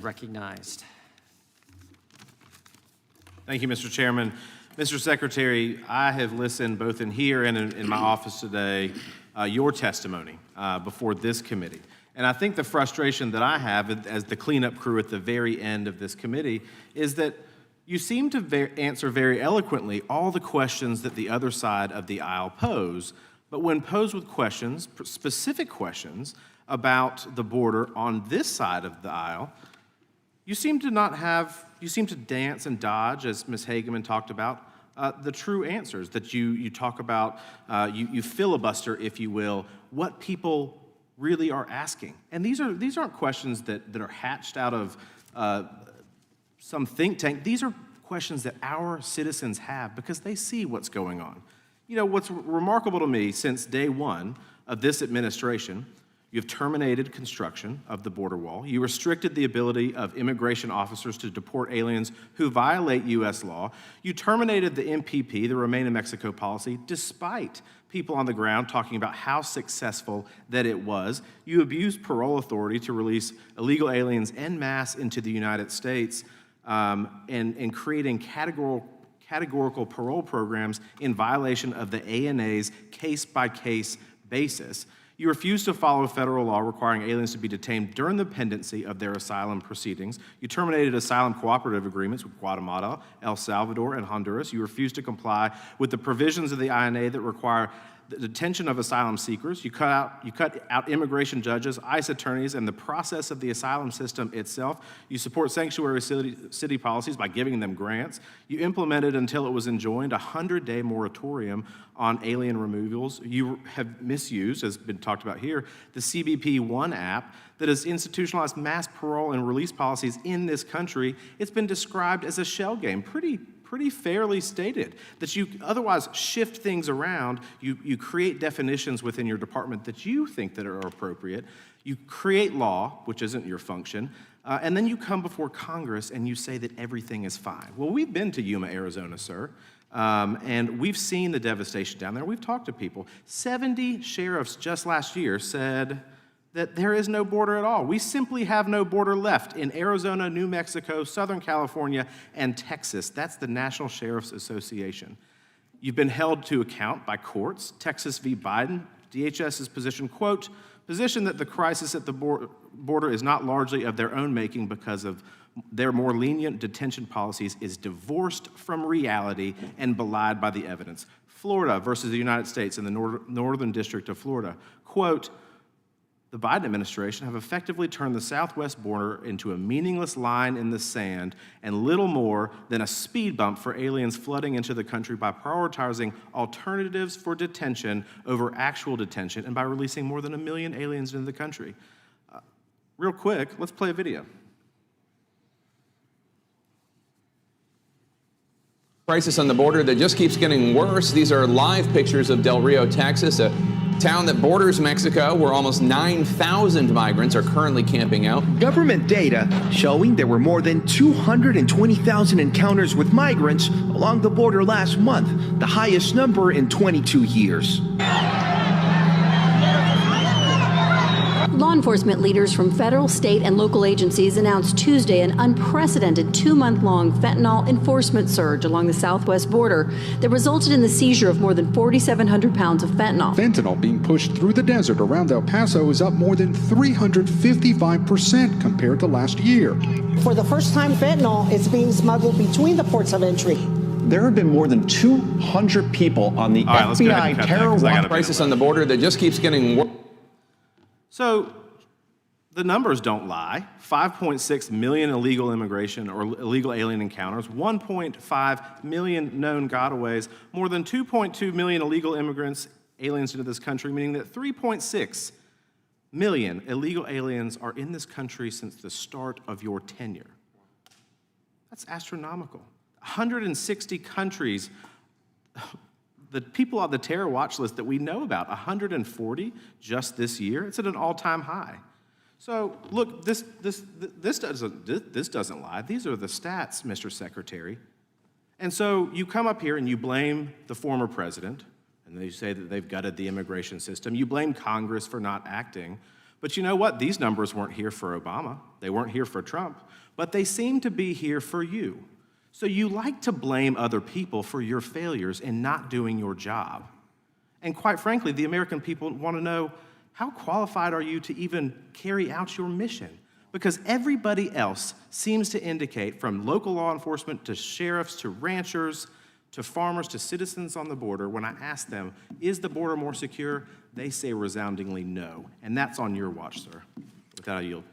Recognized. Thank you, Mr. Chairman. Mr. Secretary, I have listened both in here and in my office today, your testimony before this committee. And I think the frustration that I have as the cleanup crew at the very end of this committee is that you seem to answer very eloquently all the questions that the other side of the aisle pose, but when posed with questions, specific questions about the border on this side of the aisle, you seem to dance and dodge, as Ms. Hageman talked about, the true answers that you talk about, you filibuster, if you will, what people really are asking. And these aren't questions that are hatched out of some think tank. These are questions that our citizens have because they see what's going on. You know, what's remarkable to me since day one of this administration, you've terminated construction of the border wall. You restricted the ability of immigration officers to deport aliens who violate U.S. law. You terminated the MPP, the Remain in Mexico policy, despite people on the ground talking about how successful that it was. You abused parole authority to release illegal aliens en masse into the United States and creating categorical parole programs in violation of the ANA's case-by-case basis. You refuse to follow federal law requiring aliens to be detained during the pendency of their asylum proceedings. You terminated asylum cooperative agreements with Guatemala, El Salvador, and Honduras. You refuse to comply with the provisions of the INA that require the detention of asylum seekers. You cut out immigration judges, ICE attorneys, and the process of the asylum system itself. You support sanctuary city policies by giving them grants. You implemented, until it was enjoined, a 100-day moratorium on alien removals. You have misused, as has been talked about here, the CBP One app that has institutionalized mass parole and release policies in this country. It's been described as a shell game, pretty fairly stated, that you otherwise shift things around, you create definitions within your department that you think that are appropriate, you create law, which isn't your function, and then you come before Congress and you say that everything is fine. Well, we've been to Yuma, Arizona, sir, and we've seen the devastation down there. We've talked to people. 70 sheriffs just last year said that there is no border at all. We simply have no border left in Arizona, New Mexico, Southern California, and Texas. That's the National Sheriff's Association. You've been held to account by courts. Texas v. Biden, DHS's position, quote, position that the crisis at the border is not largely of their own making because of their more lenient detention policies is divorced from reality and belied by the evidence. Florida versus the United States in the Northern District of Florida, quote, the Biden administration have effectively turned the southwest border into a meaningless line in the sand and little more than a speed bump for aliens flooding into the country by prioritizing alternatives for detention over actual detention and by releasing more than 1 million aliens into the country. Real quick, let's play a video. Crisis on the border that just keeps getting worse. These are live pictures of Del Rio, Texas, a town that borders Mexico, where almost 9,000 migrants are currently camping out. Government data showing there were more than 220,000 encounters with migrants along the border last month, the highest number in 22 years. Law enforcement leaders from federal, state, and local agencies announced Tuesday an unprecedented 2-month-long fentanyl enforcement surge along the southwest border that resulted in the seizure of more than 4,700 pounds of fentanyl. Fentanyl being pushed through the desert around El Paso is up more than 355% compared to last year. For the first time, fentanyl is being smuggled between the ports of entry. There have been more than 200 people on the FBI terror watch. Crisis on the border that just keeps getting worse. So the numbers don't lie. 5.6 million illegal immigration or illegal alien encounters, 1.5 million known gotaways, more than 2.2 million illegal immigrants, aliens into this country, meaning that 3.6 million illegal aliens are in this country since the start of your tenure. That's astronomical. 160 countries, the people on the terror watch list that we know about, 140 just this year. It's at an all-time high. So look, this doesn't lie. These are the stats, Mr. Secretary. And so you come up here and you blame the former president, and you say that they've gutted the immigration system. You blame Congress for not acting. But you know what? These numbers weren't here for Obama. They weren't here for Trump. But they seem to be here for you. So you like to blame other people for your failures in not doing your job. And quite frankly, the American people want to know, how qualified are you to even carry out your mission? Because everybody else seems to indicate, from local law enforcement to sheriffs to ranchers to farmers to citizens on the border, when I ask them, is the border more secure? They say resoundingly no. And that's on your watch, sir. With that, I yield.